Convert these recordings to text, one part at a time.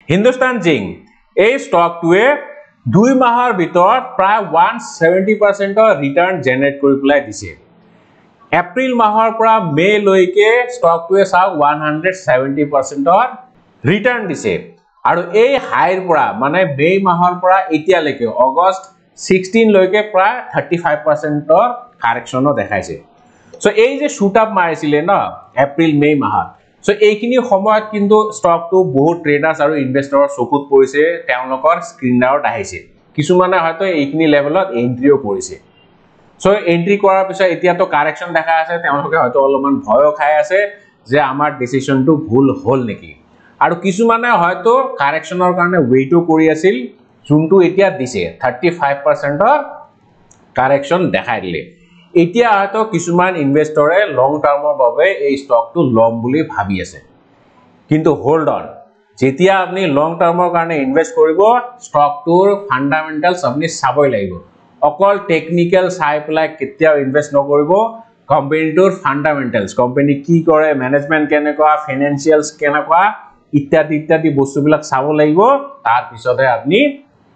Hindustan zinc এই ষ্টকটোৱে 2 মাহৰ ভিতৰত প্ৰায় 170% ৰিটাৰ্ণ জেনাৰেট কৰি পেলাই দিছে এপ্ৰিল মাহৰ পৰা মে লৈকে ষ্টকটোৱে চাওক 170% ৰিটাৰ্ণ দিছে আৰু এই হাইৰ পৰা মানে মে মাহৰ পৰা এতিয়ালৈকে আগষ্ট 16 লৈকে প্ৰায় 35% কাৰেকচনো দেখাইছে সো এই যে শুট আপ মাৰিছিলে না এপ্ৰিল মে মাহত সো এইখিনি সময়ত কিন্তু ষ্টকটো বহুত ট্ৰেডাৰ্স আৰু ইনভেষ্টৰৰ চকুত পৰিছে তেওঁলোকৰ স্ক্ৰিনাৰত আহিছে কিছুমানে হয়তো এইখিনি লেভেলত এন্ট্ৰিও কৰিছে সো এন্ট্ৰি কৰাৰ পিছত এতিয়া তো কাৰেকচন দেখা আছে তেওঁলোকে হয়তো অলপমান ভয় খাই আছে যে আমাৰ ডিসিশনটো ভুল হল নেকি আৰু কিছুমানে হয়তো কাৰেকচনৰ কাৰণে ওয়েটো কৰি আছিল যোনটো এতিয়া দিছে 35% কাৰেকচন দেখাই দিলে এতিয়া হয়তো কিছুমান ইনভেষ্টৰে লং টাৰ্মৰ বাবে এই ষ্টকটো লম বুলি ভাবি আছে কিন্তু হোল্ড অন যেতিয়া আপনি লং টাৰ্মৰ কাৰণে ইনভেস্ট কৰিব ষ্টকটোৰ ফান্ডামেন্টালস আপনি চাবই লাগিব অকল টেকনিক্যাল চাই পেলাই কেতিয়াও ইনভেস্ট নকৰিব কোম্পানীটোৰ ফান্ডামেন্টালস কোম্পানী কি কৰে ম্যানেজমেন্ট কেনেকুৱা ফাইনান্সিয়ালস কেনেকুৱা ইত্যাদি ইত্যাদি বস্তুবিলাক চাব লাগিব তাৰ পিছতে আপনি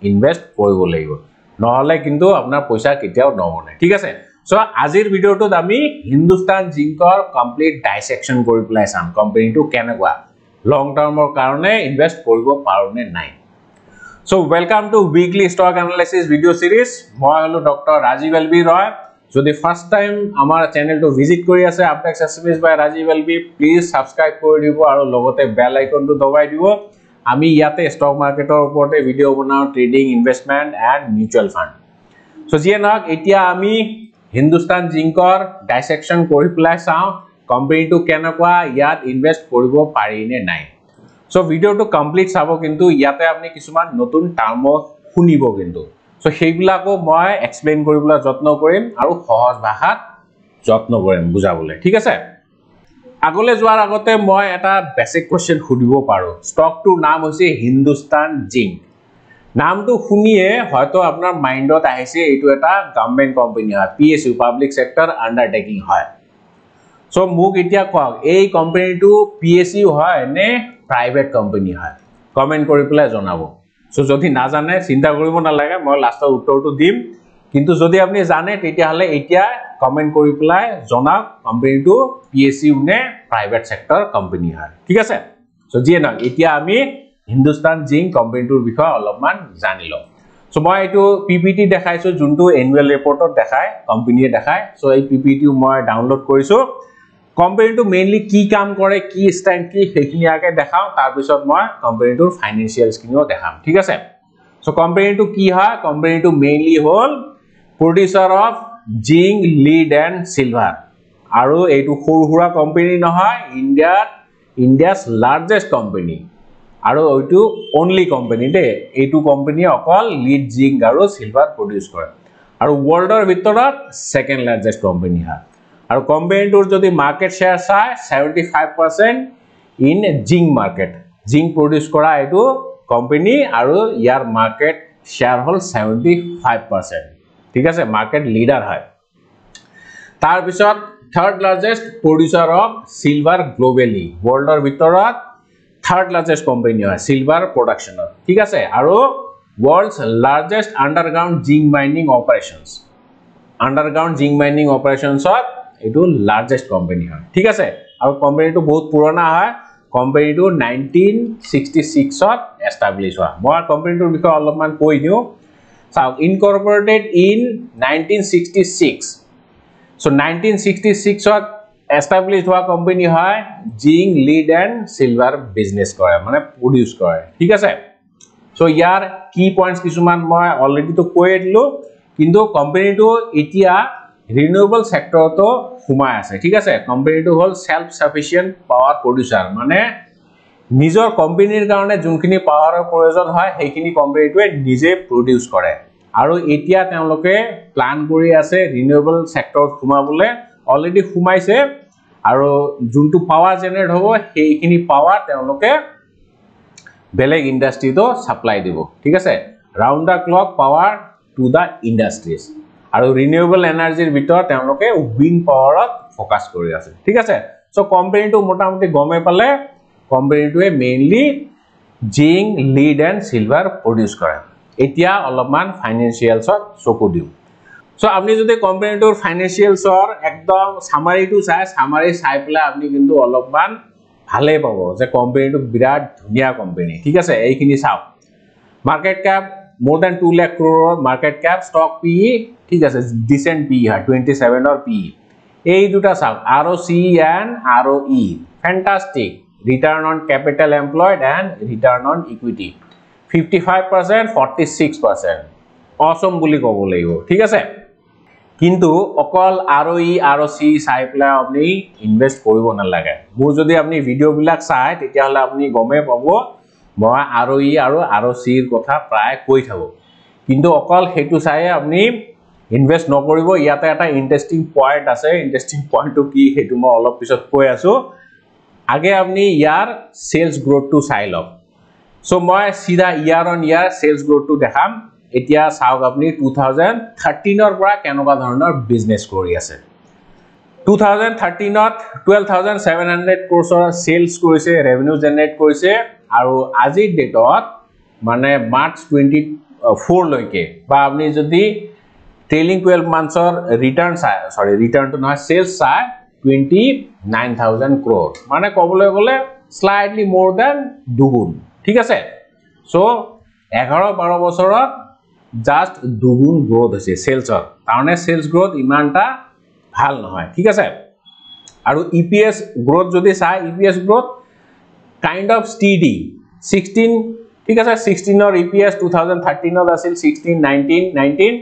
ইনভেস্ট কৰিব লাগিব নহলে কিন্তু আপোনাৰ পইচা কেতিয়াও নবনে ঠিক আছে সো আজিৰ ভিডিওটোত আমি হিন্দুস্তান জিংকৰ কমপ্লিট ডাইসেকশন কৰি পেলাই চাম কোম্পানীটো কেনেকুৱা লং টাৰ্মৰ কাৰণে ইনভেস্ট কৰিব পাৰোনে নাই so welcome to weekly stock analysis video series মই হলো ডক্টৰ ৰাজীব এলবি ৰয় যদি ফাৰ্স্ট টাইম আমাৰ চ্যানেলটো ভিজিট কৰি আছে আপটেক্স SMS by Rajiv LB please subscribe কৰি দিব আৰু লগতে বেল আইকনটো দবাই দিব আমি ইয়াতে স্টক মাৰ্কেটৰ ওপৰতে ভিডিও বনাও trading investment and mutual fund সো জিয়ে নহক এতিয়া আমি হিন্দুস্তান জিংকৰ ডাইসেকশন কৰি পেলাই চাও কোম্পানীটো কেনেকুৱা ইয়াত ইনভেস্ট কৰিব পাৰি নে নাই সো ভিডিওটো কমপ্লিট চাব কিন্তু ইয়াতে আপনি কিছুমান নতুন টাৰ্ম শুনিব কিন্তু সো সেইবিলাকো মই এক্সপ্লেইন কৰিবলৈ যত্ন কৰিম আৰু সহজ ভাষাত যত্ন কৰিম বুজাবলৈ ঠিক আছে আগলৈ যোৱাৰ আগতে মই এটা বেসিক কোৱেশ্চন সুধিব পাৰো ষ্টকটোৰ নাম হৈছে হিন্দুস্তান জিংক নামটো শুনিয়ে হয়তো আপোনাৰ মাইন্ডত আহিছে এইটো এটা গভৰ্নমেন্ট কোম্পানী হয় পিএসইউ পাব্লিক সেক্টৰ আন্ডাৰটেকিং হয় সো মোক এতিয়া কওক এই কোম্পানীটো পিএসইউ হয় নে প্ৰাইভেট কোম্পানী হয় কমেন্ট কৰি পেলাই জনাব সো যদি না জানে চিন্তা কৰিব নালাগে মই লাষ্টৰ উত্তৰটো দিম কিন্তু যদি আপনি জানে তেতিয়া হলে এতিয়া কমেন্ট কৰি পেলাই জনাওক কোম্পানীটো পিএসইউ নে প্ৰাইভেট সেক্টৰ কোম্পানী হয় ঠিক আছে সো জিয়ে না এতিয়া আমি হিন্দুস্তান জিংক কোম্পানীটোৰ বিষয়ে অলপমান জানি লম সো মই এটো পিপিটি দেখাইছো যোনটো এনুৱেল ৰিপৰ্টত দেখায় কোম্পানীয়ে দেখায় সো এই পিপিটি মই ডাউনলোড কৰিছো কোম্পানীটো মেইনলি কি কাম কৰে কি স্ট্ৰেংথ কি সেইখিনি আগে দেখাও তাৰ পিছত মই কোম্পানীটোৰ ফাইনান্সিয়ালস কিনিও দেখাম ঠিক আছে সো কোম্পানীটো কি হয় কোম্পানীটো মেইনলি হল producer of zinc lead and silver আৰু এইটো সৰুহুৰা কোম্পানী নহয় ইণ্ডিয়াছ লাৰ্জেষ্ট কোম্পানী আৰু এইটো অনলি কোম্পানী দে এইটো কোম্পানী অকল লিড জিংক আৰু সিলভাৰ প্ৰডিউস কৰে আৰু ওয়াৰ্ল্ডৰ ভিতৰত সেকেন্ড লাৰ্জেষ্ট কোম্পানী হয় আৰু কোম্পানীটোৰ যদি মাৰ্কেট শেয়াৰ চাই 75% in zinc market zinc produce কৰা এইটো কোম্পানী আৰু ইয়াৰ মাৰ্কেট শেয়াৰ হল 75% ঠিক আছে মাৰ্কেট লিডাৰ হয় তাৰ পিছত third largest প্ৰডিউসাৰ of silver globally ওয়াৰ্ল্ডৰ ভিতৰত থাৰ্ড লাৰ্জেষ্ট কোম্পানী হয় সিলভাৰ প্ৰডাকশনত ঠিক আছে আৰু world's largest underground zinc mining operations অত এটো লাৰ্জেষ্ট কোম্পানী হয় ঠিক আছে আৰু কোম্পানীটো বহুত পুৰণা হয় কোম্পানীটো 1966 ত এস্টাবলিশ হোৱা মই কোম্পানীটোৰ বিষয়ে অলপমান কৈ দিও চাওক ইনকৰ্পোৰেটেড ইন 1966 সো 1966 ত এস্টাবলিশ হোৱা কোম্পানী হয় zinc lead and silver business কৰে মানে প্ৰডিউস কৰে ঠিক আছে সো ইয়াৰ কি পইণ্টস কিছুমান মই অলৰেডি তো কৈ দিলো কিন্তু কোম্পানীটো এতিয়া ৰিনিউৱেবল সেক্টৰটো সোমাই আছে ঠিক আছে কোম্পানীটো হল সেলফ সাফিসিয়েন্ট পাৱাৰ প্ৰডিউসাৰ মানে নিজৰ কোম্পানীৰ কাৰণে যোনখিনি পাৱাৰৰ প্ৰয়োজন হয় সেইখিনি কোম্পানীটোৱে নিজে প্ৰডিউস কৰে আৰু এতিয়া তেওঁলোকে প্লান কৰি আছে ৰিনিউৱেবল সেক্টৰত সোমাবলৈ অলৰেডি সোমাইছে আৰু যোনটো পাৱাৰ জেনাৰেট হ'ব সেইখিনি পাৱাৰ তেওঁলোকে বেলেগ ইন্ডাস্ট্ৰিটো সাপ্লাই দিব ঠিক আছে round the clock power to the industries আৰু ৰিনিউৱেবল এনাৰ্জিৰ ভিতৰত তেওঁলোকে উইণ্ড পাৱাৰত ফোকাস কৰি আছে ঠিক আছে সো কোম্পানীটো মোটামুটি গমে পালে কোম্পানীটোৱে mainly zinc lead and silver produce কৰে এতিয়া অলপমান ফাইনেন্সিয়েলছত চকু দিওঁ সো আপনি যদি কোম্পানীটোৰ ফাইনেন্সিয়েলছৰ একদম সামাৰিটো সামাৰি চাই পেলাই আপনি কিন্তু অলপমান ভালে পাব যে কোম্পানীটো বিৰাট ধুনিয়া কোম্পানী ঠিক আছে এইখিনি চাওক market cap more than 2 lakh crore market cap stock PE ঠিক আছে decent PE হয় 27 or PE এই দুটা চাওক ROCE and ROE fantastic return on capital employed and return on equity 55% 46% awesome বুলি ক'ব লাগিব ঠিক আছে কিন্তু অকল ROE ROCE চাই পেলাই আপনি ইনভেস্ট কৰিব নালাগে মোৰ যদি আপনি ভিডিও বিলাক চাই তেতিয়া হলে আপনি গমে পাব মই ROE আৰু ROCE ৰ কথা প্ৰায় কৈ থাকো কিন্তু অকল হেতু চাই আপনি ইনভেস্ট নকৰিব ইয়াতে এটা ইন্টারেস্টিং পয়েন্ট আছে ইন্টারেস্টিং পয়েন্টটো কি হেতু মই অলপ পিছত কৈ আছো আগে আপনি ইয়াৰ সেলস গ্ৰোথটো চাই লওক সো মই সিধা ইয়াৰ অন ইয়াৰ সেলস গ্ৰোথটো দেখাম এতিয়া চাওক আপনি 2013 ৰ পৰা কেনেকুৱা ধৰণৰ বিজনেস কৰি আছে 2013 ত 12700 crore সেলস কৰিছে ৰেভিনিউ জেনাৰেট কৰিছে আৰু আজিৰ ডেটত মানে মাৰ্চ 24 লৈকে বা আপনি যদি ট্ৰেইলিং 12 মান্থছৰ ৰিটাৰ্ন চাই সৰি ৰিটাৰ্নটো নহয় সেলস চাই 29000 crore মানে কবলৈ গলে স্লাইটলি মোৰ দ্যান দুগুণ ঠিক আছে সো 11-12 বছৰত জাস্ট দুগুণ গ্ৰোথ হৈছে সেলসৰ কাৰণে সেলস গ্ৰোথ ইমানটা ভাল নহয় ঠিক আছে আৰু ইপিএস গ্ৰোথ যদি চাই EPS growth kind of steady 16 ঠিক আছে 16 or EPS 2013 ত আছিল 16 19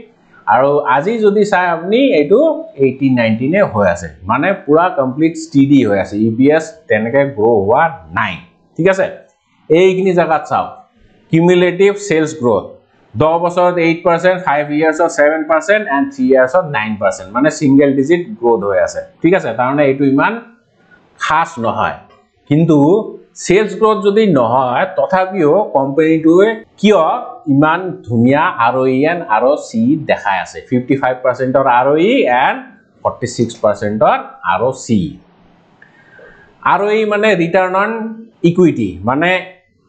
আৰু আজি যদি চাই আপনি এটো 18 19 এ হৈ আছে মানে পুরা কমপ্লিট স্টেডি হৈ আছে EPS তেনেকে গ্রো হোৱা নাই ঠিক আছে এইখিনি জায়গাত চাও cumulative sales growth 10 বছৰত 8% 5 years of 7% and 3 years of 9% মানে সিঙ্গেল ডিজিট গ্রোথ হৈ আছে ঠিক আছে তাৰমানে এটো ইমান খাস নহয় কিন্তু সেলস গ্ৰোথ যদি নহয় তথাপিও কোম্পানীটোৱে কিয় ইমান ধুনিয়া ROE and ROCE দেখাই আছে 55% অৰ ROE and 46% অৰ ROCE ROE মানে ৰিটাৰ্ণ অন ইকুইটি মানে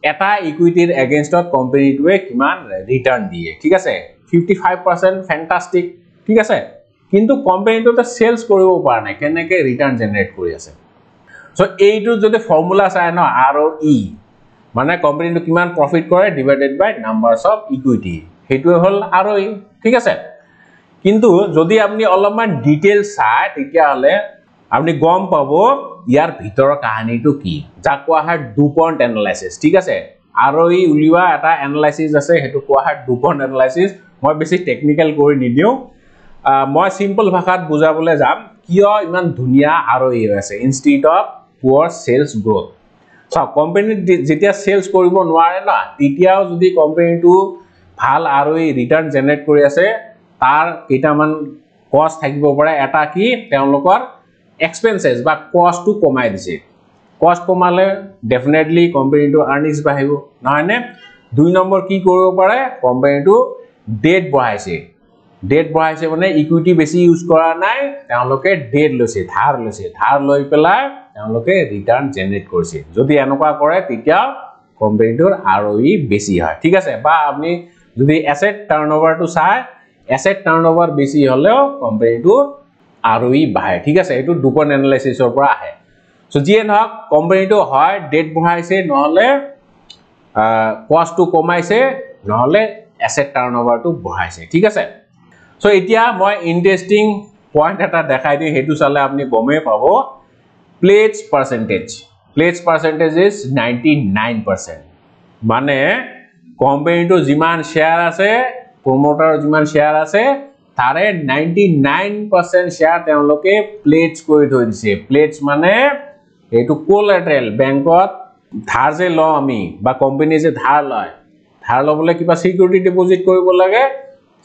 এটা ইকুইটিৰ এগেইনষ্টত কোম্পানীটোৱে কিমান ৰিটাৰ্ণ দিয়ে ঠিক আছে 55% ফ্যান্টাস্টিক ঠিক আছে কিন্তু কোম্পানীটোতে সেলস কৰিব পৰা নাই কেনেকৈ ৰিটাৰ্ণ জেনাৰেট কৰি আছে সো এইটো যদি ফৰ্মুলা চাই ন ROE মানে কোম্পানীটো কিমান প্ৰফিট কৰে divided by numbers of equity হেতুৱে হল ROE ঠিক আছে কিন্তু যদি আপনি অলপমান ডিটেইল চাই তেতিয়া হলে আপনি গম পাব ইয়াৰ ভিতৰৰ কাহিনীটো কি যা কোৱা হয় ডুপন্ট এনালাইসিস ঠিক আছে ROE উলিওৱা এটা এনালাইসিস আছে হেতু কোৱা হয় ডুপন্ট এনালাইসিস মই বেছি টেকনিক্যাল কৰি নিদিও মই সিম্পল ভাষাত বুজাবলৈ যাম কিয় ইমান ধুনিয়া ROE আছে ইনস্টিটিউট অফ পুৱাৰ সেলস গ্ৰোথ সো কোম্পানী যেতিয়া সেলস কৰিব নোৱাৰে না তেতিয়াও যদি কোম্পানীটো ভাল ROE ৰিটাৰ্ণ জেনাৰেট কৰি আছে তাৰ কেইটামান কষ্ট থাকিব পাৰে এটা কি তেওঁলোকৰ এক্সপেন্সেস বা কষ্ট টু কমাই দিছে কষ্ট কমালে ডেফিনেটলি কোম্পানীটো আৰ্নিংস বাঢ়িব নহয়নে দুই নম্বৰ কি কৰিব পাৰে কোম্পানীটো ডেট বঢ়াইছে মানে ইকুইটি বেছি ইউজ কৰা নাই তেওঁলোকে ডেট লৈছে ধাৰ লৈ পেলাই তেওঁলোকে ৰিটাৰ্ণ জেনাৰেট কৰিছে যদি এনেকুৱা কৰে তেতিয়া কোম্পানীটোৰ ROE বেছি হয় ঠিক আছে বা আপনি যদি এসেট টাৰ্নওভাৰটো চাই এসেট টাৰ্নওভাৰ বেছি হলেও কোম্পানীটোৰ ROE বাঢ়ে ঠিক আছে এটো ডুপন্ট এনালাইসিসৰ পৰা আহে সো যিয়ে নহক কোম্পানীটো হয় ডেট বঢ়াইছে নহলে কষ্ট টু কমাইছে নহলে এসেট টাৰ্নওভাৰটো বঢ়াইছে ঠিক আছে সো এতিয়া মই ইন্টারেস্টিং পয়েন্ট এটা দেখাই দিই হেতু চালে আপনি গমে পাব pledge percentage is 99% মানে কোম্পানীটো যিমান শেয়াৰ আছে প্ৰমোটাৰ যিমান শেয়াৰ আছে তাৰে 99% শেয়াৰ তেওঁলোকে প্লেজ কৰি থৈ দিছে প্লেজ মানে এটো কোলাটেৰেল বেংকত ধাৰ যে ল আমি বা কোম্পানী যে ধাৰ লবলৈ কিবা সিকিউৰিটি ডিপোজিট কৰিব লাগে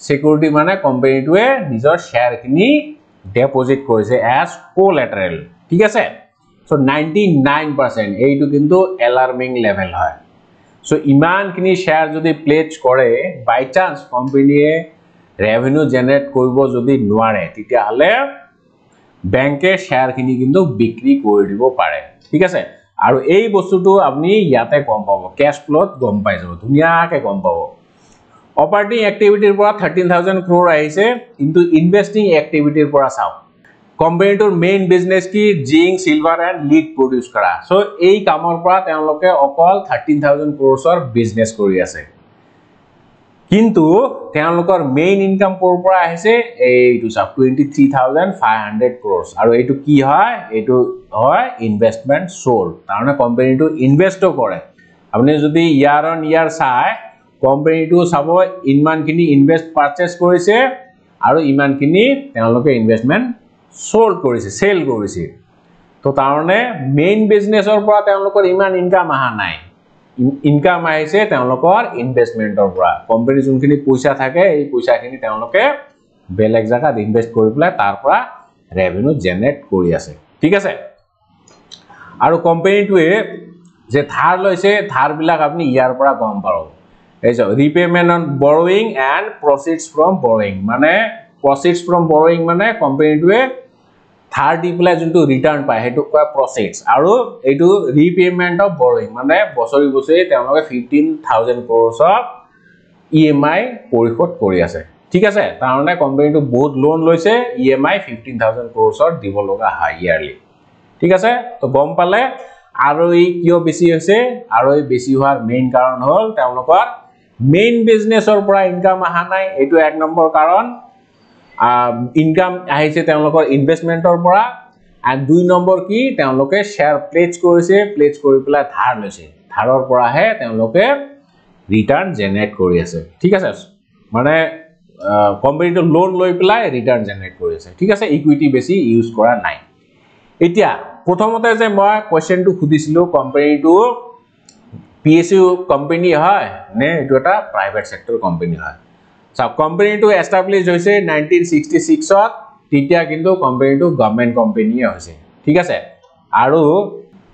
সিকিউৰিটি মানে কোম্পানীটোৱে নিজৰ শেয়াৰখিনি ডিপোজিট কৰিছে এজ কোলাটেৰেল ঠিক আছে সো 99% এইটো কিন্তু এলাৰ্মিং লেভেল হয় সো ইমানখিনি শেয়াৰ যদি প্লেজ কৰে বাই চান্স কোম্পানীয়ে ৰেভিনিউ জেনাৰেট কৰিব যদি নোৱাৰে তেতিয়া হলে ব্যাংকে শেয়াৰখিনি কিন্তু বিক্ৰী কৰি দিব পাৰে ঠিক আছে আৰু এই বস্তুটো আপুনি ইয়াতে গম পাব ক্যাশ ফ্লোত গম পাই যাব ধুনিয়াকে গম পাব অপাৰেটিং এক্টিভিটিৰ পৰা 13000 ক্ৰোৰ আহিছে কিন্তু ইনভেস্টিং এক্টিভিটিৰ পৰা চাও কোম্পানীটোৰ মেইন বিজনেস কি zinc silver and lead produce কৰা সো এই কামৰ পৰা তেওঁলোকে অকল 13000 ক্ৰোৰৰ বিজনেস কৰি আছে কিন্তু তেওঁলোকৰ মেইন ইনকাম কৰ পৰা আহিছে এইটো সব 23500 ক্ৰোৰ আৰু এইটো কি হয় এইটো হয় ইনভেষ্টমেন্ট সোল্ড তাৰমানে কোম্পানীটো ইনভেস্টও কৰে আপুনি যদি ইয়াৰ অন ইয়াৰ চাই কোম্পানীটো চাব ইমানখিনি ইনভেস্ট পাৰচেজ কৰিছে আৰু ইমানখিনি তেওঁলোকে ইনভেষ্টমেন্ট সোল্ড কৰিছে সেল কৰিছে তো তাৰমানে মেইন বিজনেসৰ পৰা তেওঁলোকৰ ইমান ইনকাম আহা নাই ইনকাম আহিছে তেওঁলোকৰ ইনভেষ্টমেন্টৰ পৰা কোম্পানী যোনখিনি পইচা থাকে এই পইচাখিনি তেওঁলোকে বেলেগ জায়গাত ইনভেস্ট কৰি পেলাই তাৰ পৰা ৰেভিনিউ জেনাৰেট কৰি আছে ঠিক আছে আৰু কোম্পানীটোৱে যে ধাৰ লৈছে ধাৰ বিলাক আপুনি ইয়াৰ পৰা গম পাব এই যে ৰিপেমেন্ট অন বৰোইং এন্ড প্ৰসিডস ফ্ৰম বৰোইং মানে প্ৰসিডস ফ্ৰম বৰোইং মানে কোম্পানীটোৱে ধাৰ দি পেলাই যোনটো ৰিটাৰ্ণ পায় হেতু কয় প্ৰসিডস আৰু এইটো ৰিপেমেন্ট অফ বৰোইং মানে বছৰি বছৰি তেওঁলোকে 15000 ক্ৰোৰৰ ইএমআই পৰিশোধ কৰি আছে ঠিক আছে তাৰমানে কোম্পানীটো বহুত লোন লৈছে ইএমআই 15000 ক্ৰোৰৰ দিব লগা হয় ইয়াৰলি ঠিক আছে তো গম পালে আৰু এই কিয় বেছি হৈছে আৰু এই বেছি হোৱাৰ মেইন কাৰণ হল তেওঁলোকৰ মেইন বিজনেসৰ পৰা ইনকাম আহা নাই এইটো এক নম্বৰ কাৰণ ইনকাম আহিছে তেওঁলোকৰ ইনভেষ্টমেন্টৰ পৰা আৰু দুই নম্বৰ কি তেওঁলোকে শেয়াৰ প্লেজ কৰিছে প্লেজ কৰি পেলাই ধাৰ লৈছে ধাৰৰ পৰাহে তেওঁলোকে ৰিটাৰ্ণ জেনাৰেট কৰি আছে ঠিক আছে মানে কোম্পানীটো লোন লৈ পেলাই ৰিটাৰ্ণ জেনাৰেট কৰি আছে ঠিক আছে ইকুইটি বেছি ইউজ কৰা নাই এতিয়া প্ৰথমতে যে মই কোৱেশ্চনটো খুদিছিলো কোম্পানীটো পিএসইউ কোম্পানী হয় নে এটো এটা প্ৰাইভেট সেক্টৰ কোম্পানী হয় সব কোম্পানীটো এস্টাবলিশ হৈছে 1966 ত তেতিয়া কিন্তু কোম্পানীটো গভৰ্নমেন্ট কোম্পানী হৈছে ঠিক আছে আৰু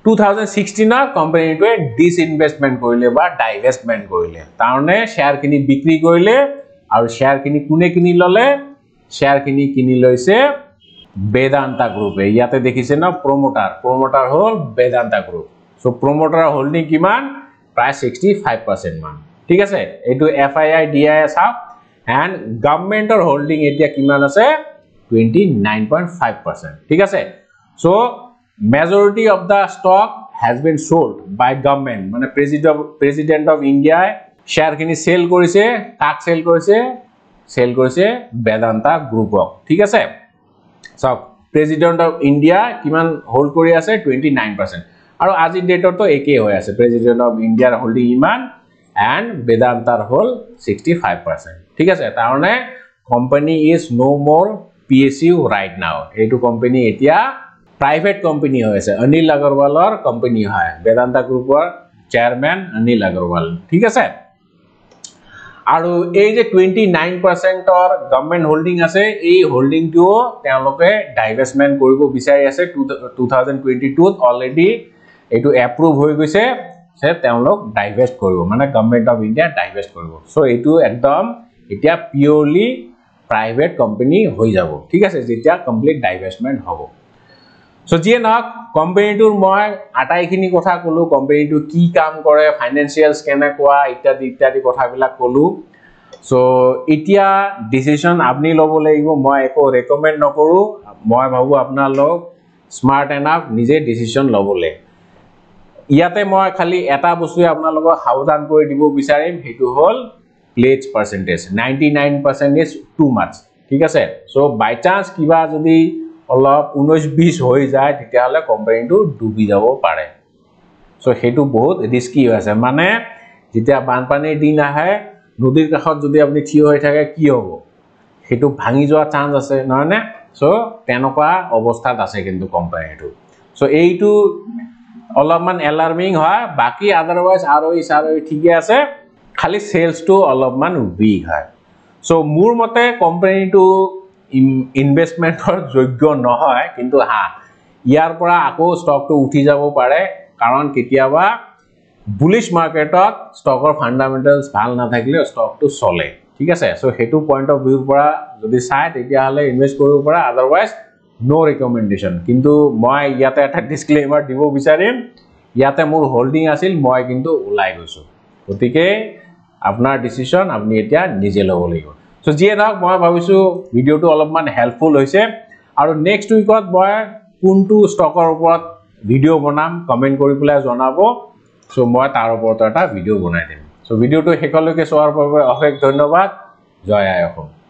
2016 ত কোম্পানীটোৱে ডিসইনভেষ্টমেন্ট কৰিলে বা ডাইভেষ্টমেন্ট কৰিলে তাৰনে শেয়াৰখিনি বিক্ৰী কৰিলে আৰু শেয়াৰখিনি কোনে কিনি ললে শেয়াৰখিনি কিনি লৈছে বেদান্তা গ্ৰুপে ইয়াতে দেখিছে না প্ৰমোটাৰ হল Vedanta group so promoter holding কিমান প্ৰায় 65% মান ঠিক আছে এইটো এফআইআই ডিআইএস আপ and governmentor holding এতিয়া কিমান আছে 29.5% ঠিক আছে so majority of the stock has been sold by government মানে president of India share খিনি সেল কৰিছে কাক সেল কৰিছে বেদান্তা গ্ৰুপক ঠিক আছে so president of India কিমান হোল্ড কৰি আছে 29% আৰু আজি ডেটৰ তো একে হৈ আছে president of India holding ইমান and Vedantar whole 65% ঠিক আছে তাৰনে company is no more PSU right now এইটো company এতিয়া private company হৈ আছে অনিল আগৰৱালৰ company হয় Vedanta গ্ৰুপৰ chairman অনিল আগৰৱাল ঠিক আছে আৰু এই যে 29% অৰ গভৰ্নমেন্ট হোল্ডিং আছে এই হোল্ডিং টো তেওঁলোকে ডাইভেষ্টমেন্ট কৰিব বিচাৰি আছে 2022 ত অলৰেডি এটো এপ্ৰুভ হৈ গৈছে সে তেওঁলোক ডাইভেষ্ট কৰিব মানে গভৰ্নমেন্ট অফ ইন্ডিয়া ডাইভেষ্ট কৰিব সো এটো একদম এতিয়া পিওৰলি প্ৰাইভেট কোম্পানী হৈ যাব ঠিক আছে যেতিয়া কমপ্লিট ডাইভেষ্টমেন্ট হ'ব সো যিয়ে নহক কোম্পানীটোৰ মই আটাইখিনি কথা কলো কোম্পানীটো কি কাম কৰে ফাইনান্সিয়ালস কেনেকুৱা ইত্যাদি কথাবিলাক কলো সো এতিয়া ডিসিশন আপনি ল'ব লাগিব মই একো ৰেকমেন্ড নকৰো মই ভাবো আপোনালোক স্মাৰ্ট এনাফ নিজে ডিসিশন ল'বলে ইয়াতে মই খালি এটা বস্তু আপোনালোকক সাৱধান কৰি দিব বিচাৰিম হেতু হল pledge percentage 99% is too much ঠিক আছে সো বাই চান্স কিবা যদি অলপ 19-20 হৈ যায় তেতিয়া হলে কোম্পানীটো ডুবি যাব পাৰে সো হেতু বহুত ৰিস্কি আছে মানে যেতিয়া বানপানীৰ দিন আহে নদীৰ কাষত যদি আপুনি থিয় হৈ থাকে কি হ'ব হেতু ভাঙি যোৱা চান্স আছে নহয় নে সো তেনেকুৱা অৱস্থাত আছে কিন্তু কোম্পানীটো সো এইটো অলপমান এলাৰ্মিং হয় বাকি আদাৰৱাইজ আৰও ঠিকই আছে খালি সেলস টু অলপমান উইক হয় সো মোৰ মতে কোম্পানীটো ইনভেষ্টমেন্টৰ যোগ্য নহয় কিন্তু হা ইয়াৰ পৰা আকৌ ষ্টকটো উঠি যাব পাৰে কাৰণ কেতিয়াবা বুলিশ মাৰ্কেটত ষ্টকৰ ফান্ডামেন্টালস ভাল না থাকিলে ষ্টকটো চলে ঠিক আছে সো হেতু পয়েন্ট অফ ভিউৰ পৰা যদি চাই তেতিয়া হলে ইনভেস্ট কৰিব পৰা আদাৰৱাইজ নো ৰিকমেন্ডেশন কিন্তু মই ইয়াতে এটা ডিসক্লেমাৰ দিব বিচাৰিম ইয়াতে মোৰ হোল্ডিং আছিল মই কিন্তু ওলাই গৈছো গতিকে আপোনাৰ ডিসিশন আপনি এতিয়া নিজে ল'ব লাগিব সো যিয়ে নহওক মই ভাবিছো ভিডিওটো অলপমান হেল্পফুল হৈছে আৰু নেক্সট উইকত মই কোনটো ষ্টকৰ ওপৰত ভিডিও বনাম কমেন্ট কৰি পেলাই জনাব সো মই তাৰ ওপৰত এটা ভিডিও বনাই দিম সো ভিডিওটো হেকলৈকে চোৱাৰ বাবে অশেষ ধন্যবাদ জয় আই অসম